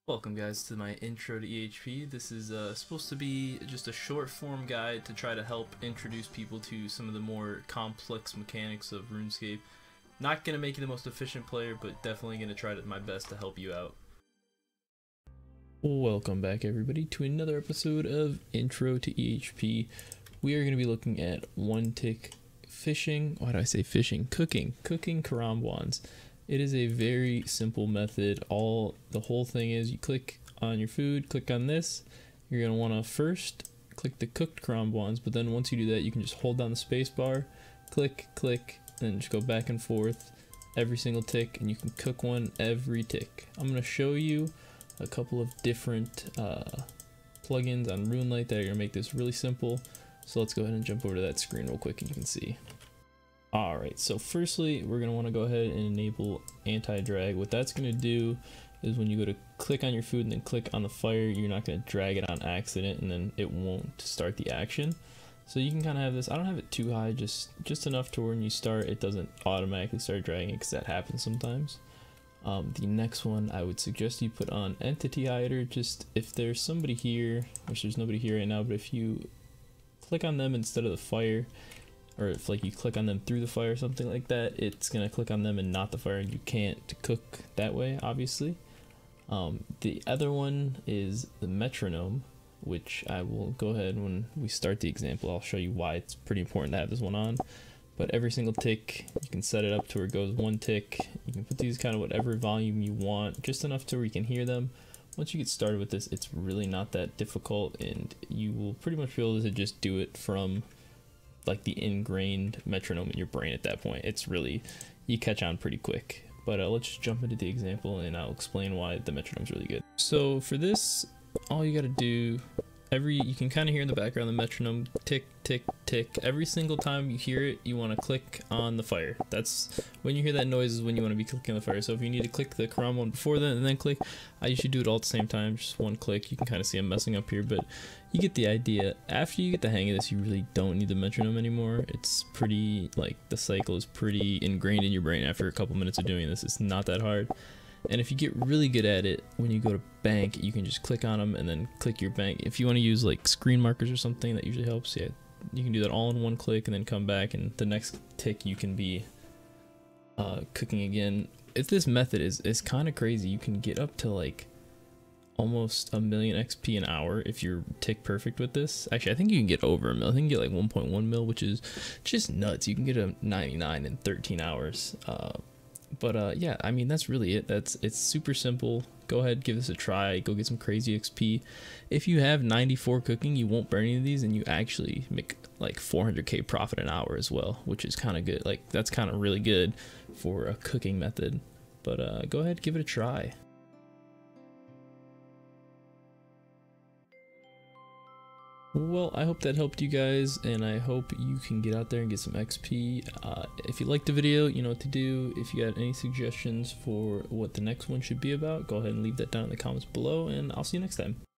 Welcome guys to my intro to EHP. This is supposed to be just a short form guide to try to help introduce people to some of the more complex mechanics of RuneScape. Not going to make you the most efficient player, but definitely going to try my best to help you out. Welcome back everybody to another episode of Intro to EHP. We are going to be looking at one tick fishing, why do I say fishing? Cooking Karambwans. It is a very simple method. The whole thing is you click on your food, click on this. You're going to want to first click the cooked Karambwans, but then once you do that, you can just hold down the space bar, click, and just go back and forth every single tick, and you can cook one every tick. I'm going to show you a couple of different plugins on RuneLite that are going to make this really simple. So let's go ahead and jump over to that screen real quick and you can see. Alright, so firstly, we're going to want to go ahead and enable anti-drag. What that's going to do is when you go to click on your food and then click on the fire, you're not going to drag it on accident and then it won't start the action. So you can kind of have this, I don't have it too high, just enough to when you start, it doesn't automatically start dragging because that happens sometimes. The next one, I would suggest you put on Entity Hider, just if there's somebody here, which there's nobody here right now, but if you click on them instead of the fire, or if like you click on them through the fire or something like that, it's gonna click on them and not the fire, and you can't cook that way, obviously. The other one is the metronome, which I will go ahead when we start the example, I'll show you why it's pretty important to have this one on. But every single tick, you can set it up to where it goes one tick. You can put these kind of whatever volume you want, just enough to where you can hear them. Once you get started with this, it's really not that difficult, and you will pretty much be able to just do it from like the ingrained metronome in your brain at that point. It's really, you catch on pretty quick. But let's just jump into the example and I'll explain why the metronome's really good. So for this, all you gotta do, you can kind of hear in the background the metronome tick, tick, tick. Every single time you hear it, you want to click on the fire. That's when you hear that noise is when you want to be clicking on the fire. So if you need to click the Karam one before that and then click, I usually do it all at the same time, just one click. You can kind of see I'm messing up here, but you get the idea. After you get the hang of this, you really don't need the metronome anymore. It's pretty, like, the cycle is pretty ingrained in your brain after a couple minutes of doing this. It's not that hard. And if you get really good at it, when you go to bank, you can just click on them and then click your bank. If you want to use like screen markers or something, that usually helps. Yeah, you can do that all in one click and then come back, and the next tick you can be cooking again. If this method is kind of crazy, you can get up to like almost 1,000,000 XP an hour if you're tick perfect with this. Actually, I think you can get over 1 mil. I think you get like 1.1 mil, which is just nuts. You can get a 99 in 13 hours. But yeah, I mean, that's really it. It's super simple. Go ahead, give this a try. Go get some crazy XP. If you have 94 cooking, you won't burn any of these, and you actually make like 400k profit an hour as well, which is kind of good. Like, that's kind of really good for a cooking method. But go ahead, give it a try. Well, I hope that helped you guys, and I hope you can get out there and get some XP. If you liked the video, you know what to do. If you got any suggestions for what the next one should be about, go ahead and leave that down in the comments below, and I'll see you next time.